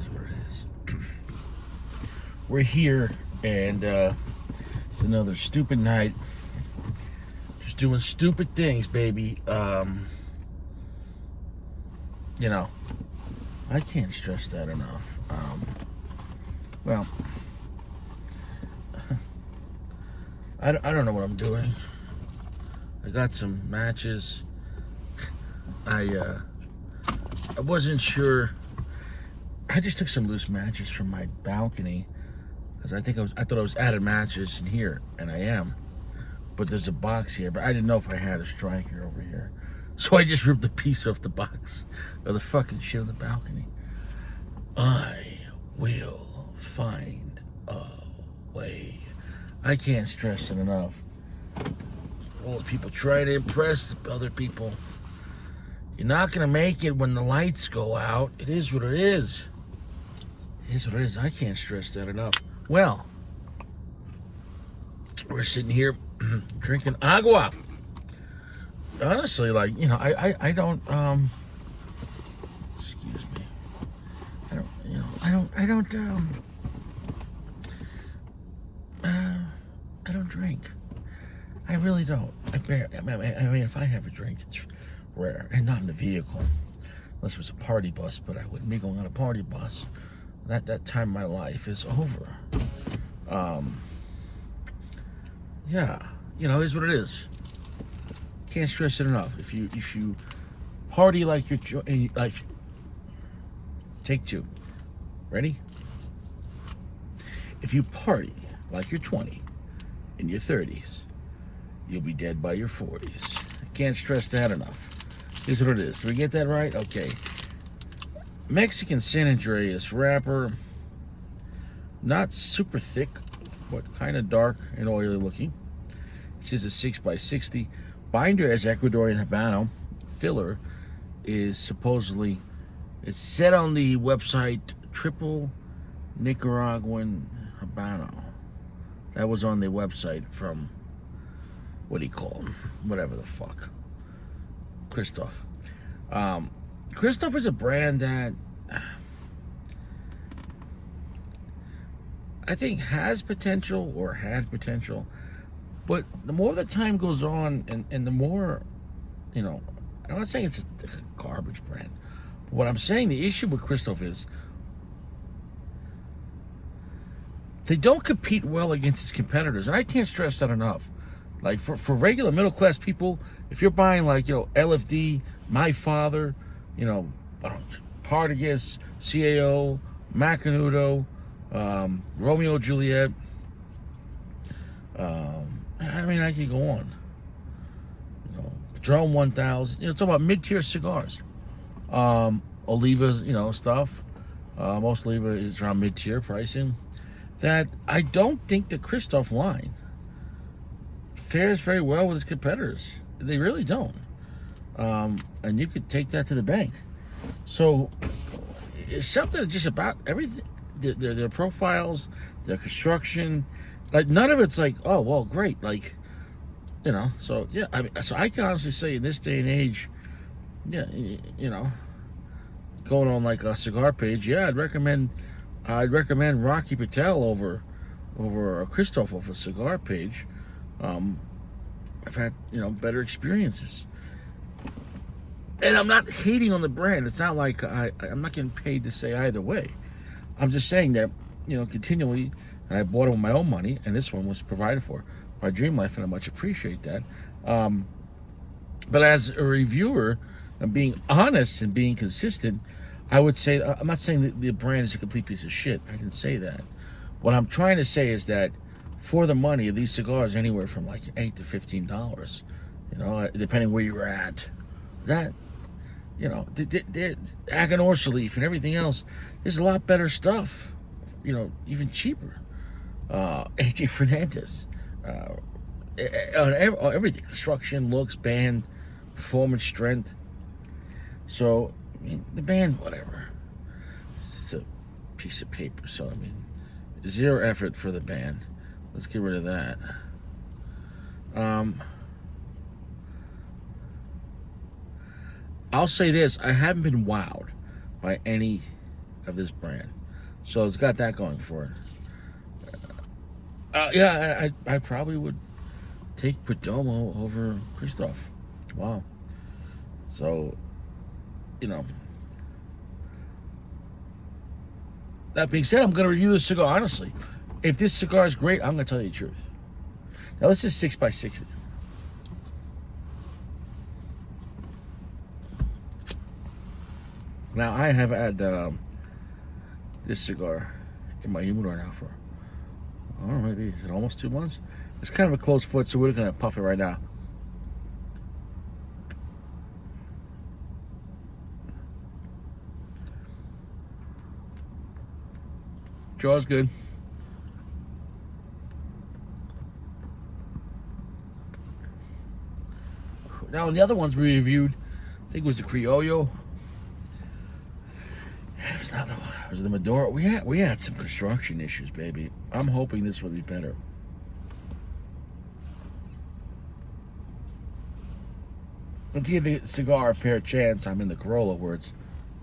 is what it is. We're here, and it's another stupid night. Just doing stupid things, baby. You know, I can't stress that enough. Well, I don't know what I'm doing. I got some matches. I wasn't sure. I just took some loose matches from my balcony because I thought I was added matches in here, and I am. But there's a box here, but I didn't know if I had a striker over here, so I just ripped a piece off the box of the fucking shit on the balcony. I will find a way. I can't stress it enough. All the people try to impress other people. You're not gonna make it when the lights go out. It is what it is. It is what it is. I can't stress that enough. Well, we're sitting here drinking agua. Honestly, like, you know, I don't excuse me. I don't drink. I really don't. I mean, if I have a drink, it's rare, and not in a vehicle, unless it was a party bus. But I wouldn't be going on a party bus. That time of my life is over. Yeah, you know, it is what it is. Can't stress it enough. If you party like you're like, take two. Ready? If you party like you're 20 in your 30s, you'll be dead by your 40s. I can't stress that enough. Here's what it is. Did we get that right? Okay. Mexican San Andreas wrapper. Not super thick, but kind of dark and oily looking. It says a 6x60. Binder as Ecuadorian Habano. Filler is supposedly, it's said on the website, triple Nicaraguan Habano. That was on the website from, what do you call him? Whatever the fuck. Kristoff. Kristoff is a brand that I think has potential, or had potential. But the more the time goes on, and the more, you know, I'm not saying it's a garbage brand. But what I'm saying, the issue with Kristoff is they don't compete well against its competitors. And I can't stress that enough. Like, for regular middle-class people, if you're buying, like, you know, LFD, My Father, you know, Partagas, CAO, Macanudo, Romeo Juliet, I mean, I could go on. You know, Patron 1000. You know, talking about mid-tier cigars. Oliva's, you know, stuff. Most Oliva is around mid-tier pricing. That I don't think the Kristoff line fares very well with its competitors. They really don't. And you could take that to the bank. So it's something just about everything. Their profiles, their construction. Like, none of it's like, oh, well, great. Like, you know, so, yeah. I mean, so I can honestly say in this day and age, yeah, you know, going on like a cigar page, yeah, I'd recommend Rocky Patel over a Kristoff off a cigar page. I've had, you know, better experiences. And I'm not hating on the brand. It's not like I'm not getting paid to say either way. I'm just saying that, you know, continually, and I bought it with my own money, and this one was provided for by Dream Life, and I much appreciate that. But as a reviewer, and being honest and being consistent, I would say, I'm not saying that the brand is a complete piece of shit. I didn't say that. What I'm trying to say is that for the money of these cigars, anywhere from like $8 to $15, you know, depending where you're at, that, you know, the Aganor Leaf and everything else, there's a lot better stuff, you know, even cheaper. AJ Fernandez, everything, construction, looks, band, performance, strength. So, I mean, the band, whatever. It's a piece of paper. So, I mean, zero effort for the band. Let's get rid of that. I'll say this. I haven't been wowed by any of this brand. So it's got that going for it. Yeah, I probably would take Perdomo over Kristoff. Wow. So, you know, that being said, I'm going to review this cigar honestly. If this cigar is great, I'm going to tell you the truth. Now, this is 6x60. Now, I have had this cigar in my humidor now for, I don't know, maybe, is it almost 2 months? It's kind of a close foot, so we're going to puff it right now. Jaw's good. Now, the other ones we reviewed, I think it was the Criollo. There's another one. It was the Maduro. We had some construction issues, baby. I'm hoping this will be better. And to give the cigar a fair chance, I'm in the Corolla where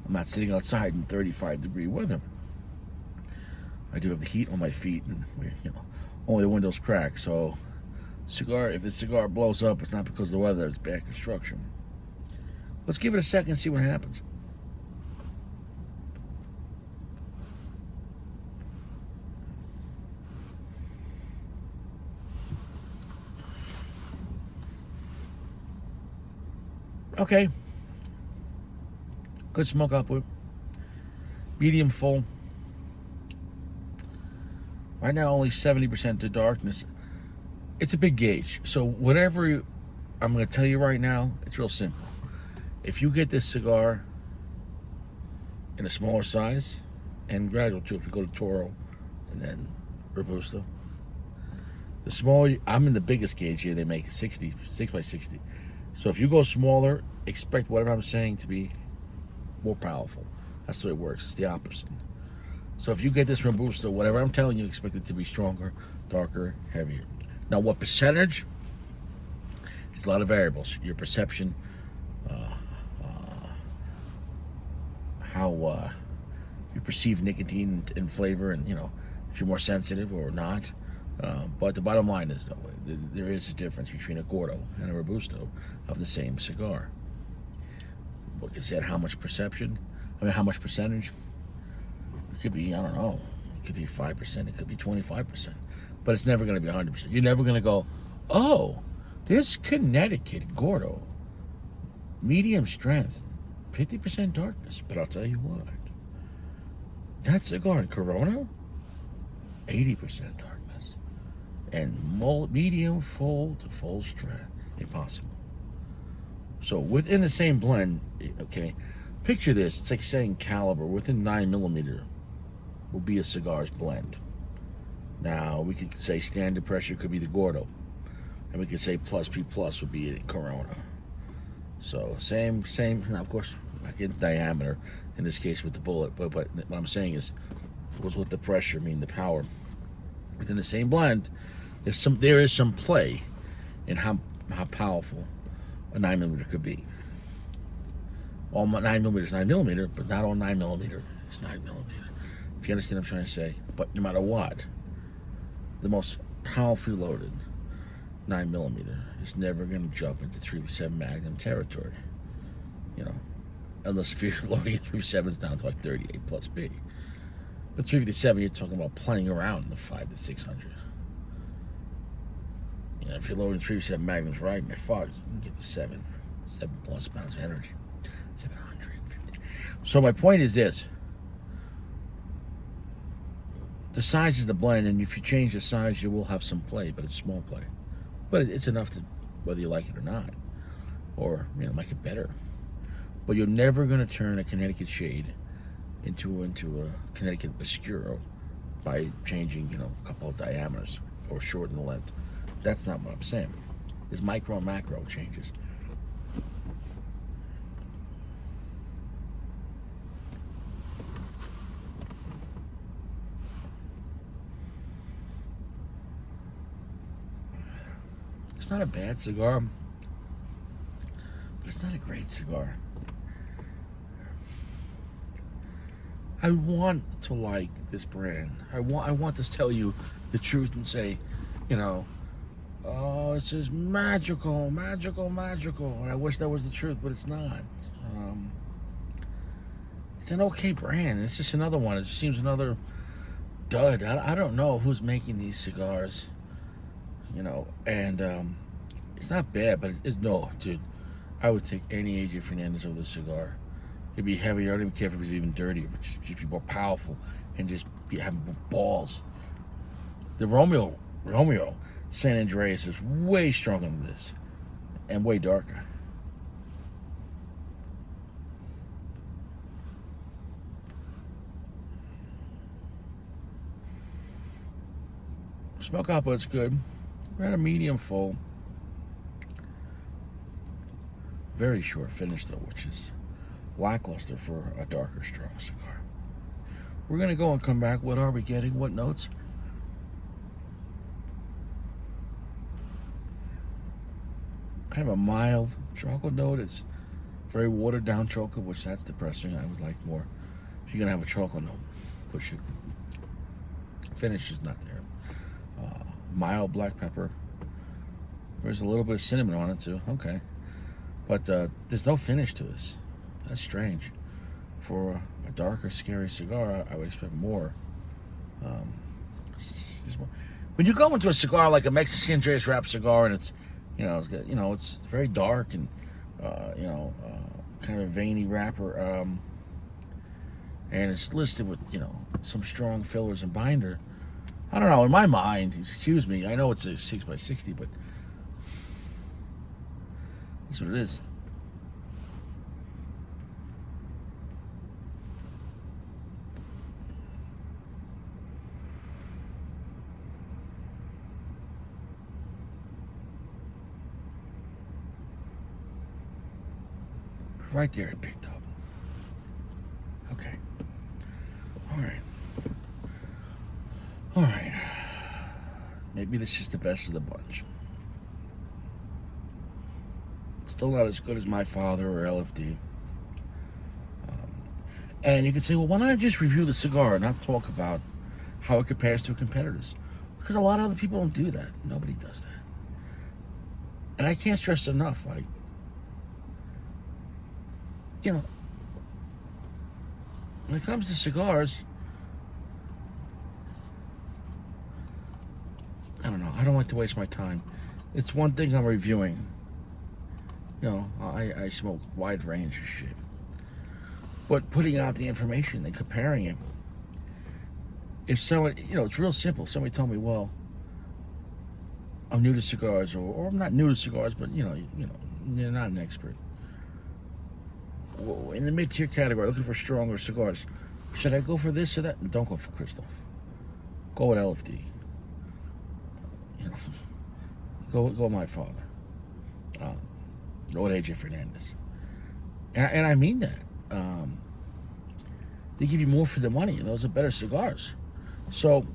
I'm not sitting outside in 35-degree weather. I do have the heat on my feet, and only the windows crack. So, if the cigar blows up, it's not because of the weather; it's bad construction. Let's give it a second and see what happens. Okay. Good smoke output. Medium full. Right now, only 70% to darkness. It's a big gauge. So whatever I'm going to tell you right now, it's real simple. If you get this cigar in a smaller size, and gradual too, if you go to Toro and then Robusto, the smaller, I'm in the biggest gauge here, they make 60, 6x60. So if you go smaller, expect whatever I'm saying to be more powerful. That's the way it works. It's the opposite. So if you get this Robusto, whatever I'm telling you, expect it to be stronger, darker, heavier. Now, what percentage? There's a lot of variables. Your perception, how you perceive nicotine and flavor, and if you're more sensitive or not. But the bottom line is, though, there is a difference between a Gordo and a Robusto of the same cigar. Like I said, how much perception? How much percentage? It could be, I don't know, it could be 5%, it could be 25%, but it's never going to be 100%. You're never going to go, oh, this Connecticut Gordo, medium strength, 50% darkness. But I'll tell you what, that cigar in Corona, 80% darkness, and medium full to full strength, impossible. So within the same blend, okay, picture this, it's like saying caliber within 9mm will be a cigar's blend. Now, we could say standard pressure could be the Gordo, and we could say plus P plus would be Corona. So same. Now, of course, back in diameter in this case with the bullet, but what I'm saying is, it goes with the pressure, meaning the power. Within the same blend, there is some play in how powerful a 9mm could be. All 9mm is 9mm, but not all 9mm is 9mm. If you understand what I'm trying to say. But no matter what, the most powerfully loaded 9mm is never going to jump into 357 Magnum territory. Unless if you're loading at 357s down to like 38 plus B. But 357, you're talking about playing around in the 5 to 600. If you're loading 357 Magnums right in the fog, you can get to 7 plus pounds of energy. 750. So my point is this. The size is the blend, and if you change the size, you will have some play, but it's small play. But it's enough to, whether you like it or not, or make it better. But you're never going to turn a Connecticut Shade into a Connecticut Oscuro by changing, a couple of diameters or shorten the length. That's not what I'm saying. There's micro and macro changes. It's not a bad cigar, but it's not a great cigar. I want to like this brand. I want to tell you the truth and say, you know, oh, it's just magical, magical, magical. And I wish that was the truth, but it's not. Um, it's an okay brand. It's just another one. It just seems another dud. I don't know who's making these cigars, and it's not bad, but no, dude. I would take any AJ Fernandez over this cigar. It'd be heavier. I don't even care if it was even dirtier, but just be more powerful and just have balls. The Romeo San Andreas is way stronger than this and way darker. Smoke output's good. We're at a medium full. Very short finish though, which is lackluster for a darker, strong cigar. We're gonna go and come back. What are we getting? What notes? Kind of a mild chocolate note. It's very watered down chocolate, which that's depressing. I would like more. If you're gonna have a chocolate note, push it. Finish is not there. Mild black pepper. There's a little bit of cinnamon on it too. Okay, but there's no finish to this. That's strange. For a darker, scary cigar, I would expect more. Um, when you go into a cigar like a Mexican Andreas wrap cigar, and it's, it's very dark and, kind of a veiny wrapper, and it's listed with, some strong fillers and binder. I don't know. In my mind, excuse me, I know it's a 6x60, but that's what it is. Right there it picked up. Okay. All right. Maybe this is the best of the bunch. Still not as good as My Father or LFD. And you can say, well, why don't I just review the cigar and not talk about how it compares to competitors? Because a lot of other people don't do that. Nobody does that. And I can't stress enough, when it comes to cigars, I don't know. I don't like to waste my time. It's one thing I'm reviewing. I smoke a wide range of shit. But putting out the information and comparing it, if someone, it's real simple. Somebody told me, well, I'm new to cigars, or I'm not new to cigars, but you're not an expert. In the mid-tier category, looking for stronger cigars, should I go for this or that? Don't go for Kristoff. Go with LFD. Go My Father. Go with AJ Fernandez. And I mean that. They give you more for the money, and those are better cigars. So,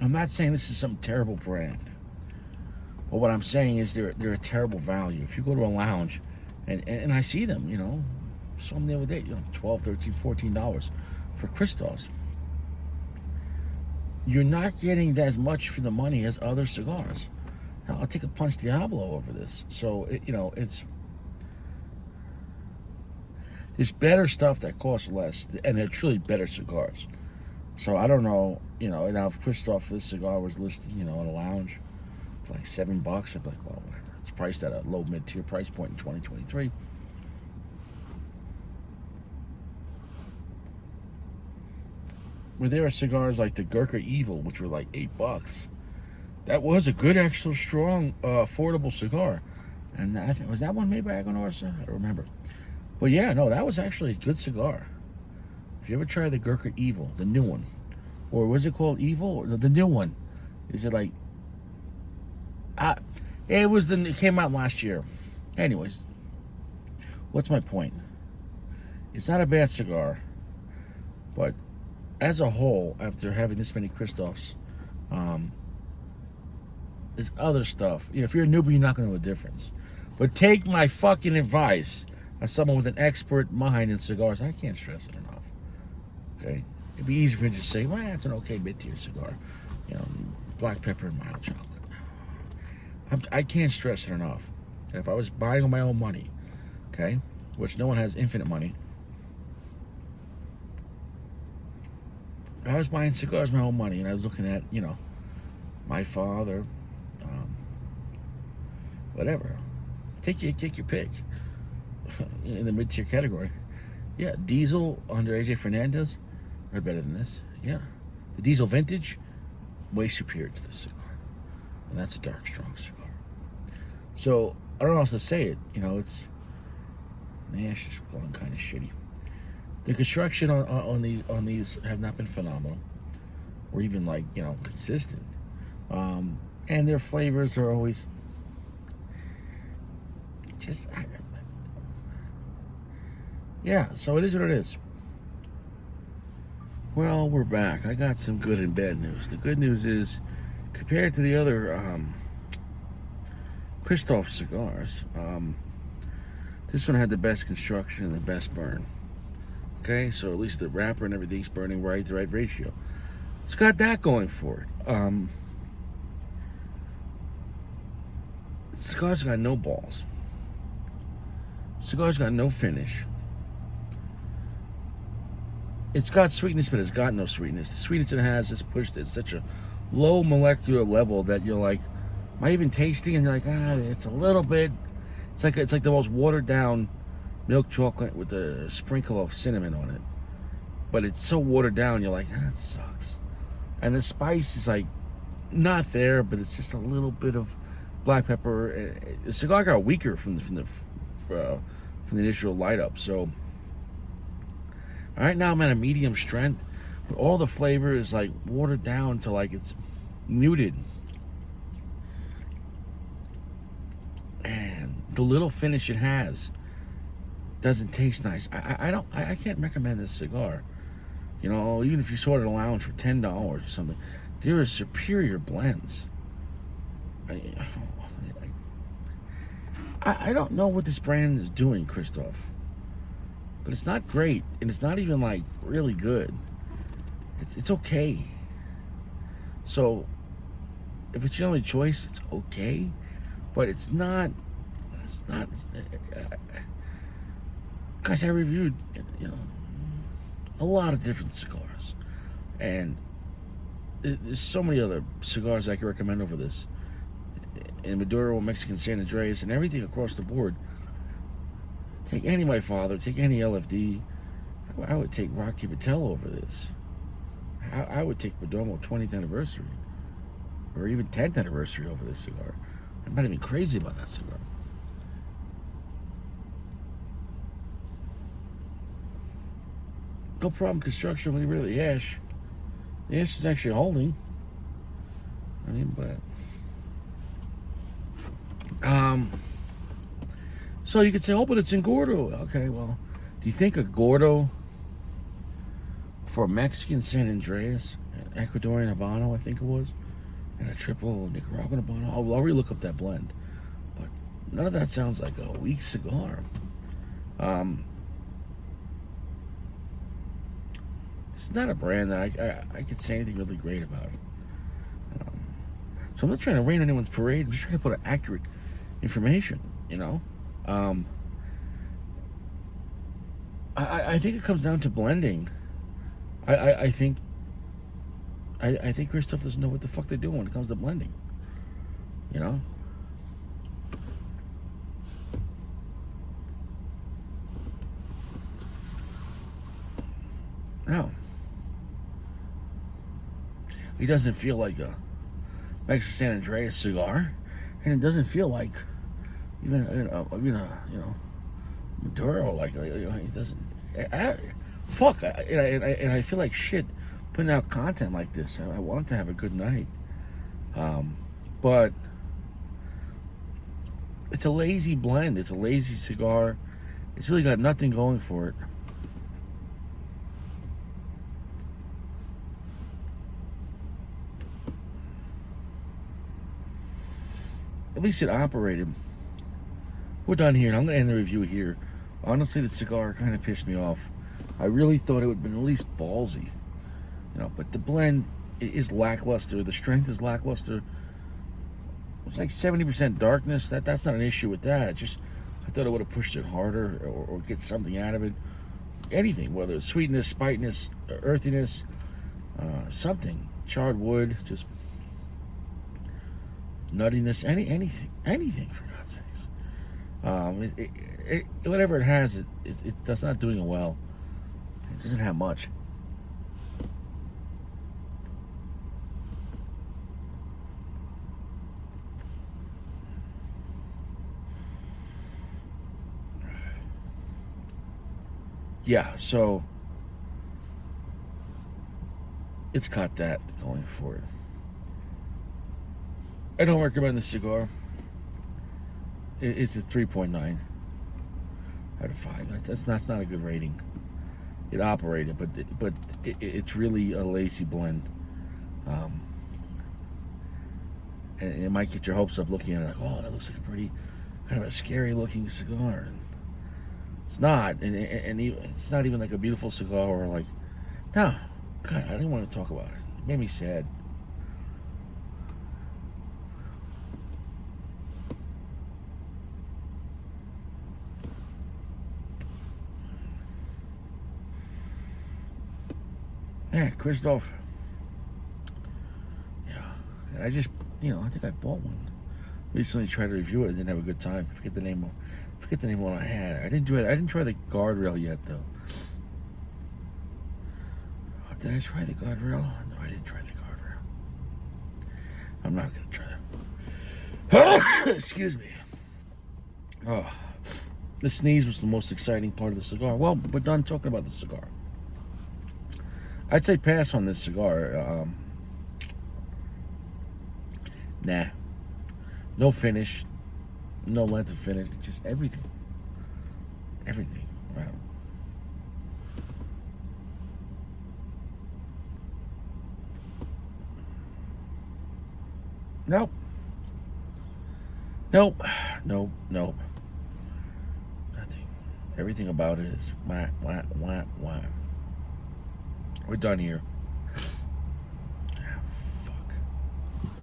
I'm not saying this is some terrible brand. But what I'm saying is they're a terrible value. If you go to a lounge, and I see them, saw them the other day, $12, $13, $14 for Kristoffs. You're not getting as much for the money as other cigars. Now, I'll take a Punch Diablo over this. So, there's better stuff that costs less, and they're truly better cigars. So, I don't know, now if Kristoff, this cigar was listed, in a lounge for like $7, I'd be like, well, whatever. It's priced at a low mid-tier price point in 2023. Where there are cigars like the Gurkha Evil, which were like $8. That was a good, actual, strong, affordable cigar. And I think, was that one made by Aganorsa? I don't remember. But yeah, no, that was actually a good cigar. If you ever try the Gurkha Evil, the new one, or was it called Evil? Or the new one? Is it like? It came out last year. Anyways, what's my point? It's not a bad cigar, but as a whole, after having this many Kristoffs, There's other stuff. If you're a newbie, you're not going to know the difference. But take my fucking advice as someone with an expert mind in cigars. I can't stress it enough. Okay? It'd be easier for me to just say, well, it's an okay mid-tier cigar. Black pepper and mild chocolate. I can't stress it enough. And if I was buying with my own money, okay, which no one has infinite money, I was buying cigars with my own money, and I was looking at, my father, whatever. Take your pick in the mid-tier category. Yeah, Diesel under AJ Fernandez are better than this. Yeah. The Diesel Vintage, way superior to this cigar. And that's a dark, strong cigar. So, I don't know how else to say it. The ash is going kind of shitty. The construction on these have not been phenomenal. Or even, consistent. And their flavors are always just... Yeah, so it is what it is. Well, we're back. I got some good and bad news. The good news is, compared to the other Kristoff cigars, this one had the best construction and the best burn. Okay, so at least the wrapper and everything's burning right, the right ratio. It's got that going for it. The cigar's got no balls. The cigar's got no finish. It's got sweetness, but it's got no sweetness. The sweetness it has is pushed at such a low molecular level that you're like, am I even tasting? And you're like, it's a little bit. It's like the most watered down milk chocolate with a sprinkle of cinnamon on it. But it's so watered down, you're like, that sucks. And the spice is not there, but it's just a little bit of black pepper. The cigar got weaker from the initial light up. So right now I'm at a medium strength, but all the flavor is watered down to it's muted. And the little finish it has doesn't taste nice. I can't recommend this cigar. Even if you saw it at a lounge for $10 or something, there are superior blends. I don't know what this brand is doing, Kristoff. But it's not great, and it's not even really good. It's okay. So if it's your only choice, it's okay. But it's not. Guys, I reviewed a lot of different cigars, and there's so many other cigars I can recommend over this. And Maduro, Mexican San Andreas, and everything across the board. Take any My Father, take any LFD. I would take Rocky Patel over this. I would take Perdomo 20th anniversary, or even 10th anniversary over this cigar. I'm not even crazy about that cigar. No problem construction when you really the ash. The ash is actually holding. So you could say, but it's in Gordo. Okay, well, do you think a Gordo for a Mexican San Andreas, an Ecuadorian Habano, I think it was, and a triple Nicaraguan Habano? I'll relook up that blend. But none of that sounds like a weak cigar. It's not a brand that I could say anything really great about. So I'm not trying to rain on anyone's parade. I'm just trying to put accurate information, I think it comes down to blending. I think Kristoff doesn't know what the fuck they're doing when it comes to blending. Now, it doesn't feel like a Mexican San Andreas cigar, and it doesn't feel like even Maduro. It doesn't. And I feel like shit putting out content like this. I want to have a good night, but it's a lazy blend. It's a lazy cigar. It's really got nothing going for it. at least it operated. We're done here. I'm going to end the review here. Honestly, the cigar kind of pissed me off. I really thought it would have been at least ballsy, but the blend is lackluster. The strength is lackluster. It's like 70% darkness. That's not an issue with that. I thought it would have pushed it harder or get something out of it. Anything, whether it's sweetness, spiciness, earthiness, something, charred wood, just nuttiness, anything for God's sakes. Whatever it has, it's not doing it well. It doesn't have much. Yeah, so it's got that going for it. I don't recommend the cigar. It's a 3.9 out of 5. That's not a good rating. It operated, but it's really a lazy blend, and it might get your hopes up looking at it like, oh, that looks like a pretty kind of a scary looking cigar. And it's not, and it's not even like a beautiful cigar or like, no, God, I didn't want to talk about it. It made me sad. Yeah, Kristoff. Yeah, and I just, I think I bought one recently. Tried to review it. I didn't have a good time. Forget the name of what I had. I didn't do it. I didn't try the guardrail yet, though. Did I try the guardrail? No, I didn't try the guardrail. I'm not gonna try that. Excuse me. Oh, the sneeze was the most exciting part of the cigar. Well, we're done talking about the cigar. I'd say pass on this cigar. Nah. No finish. No length of finish. Just everything. Everything. Wow. Nope. Nope. Nope. Nope. Nothing. Everything about it is wah, wah, wah, wah. We're done here.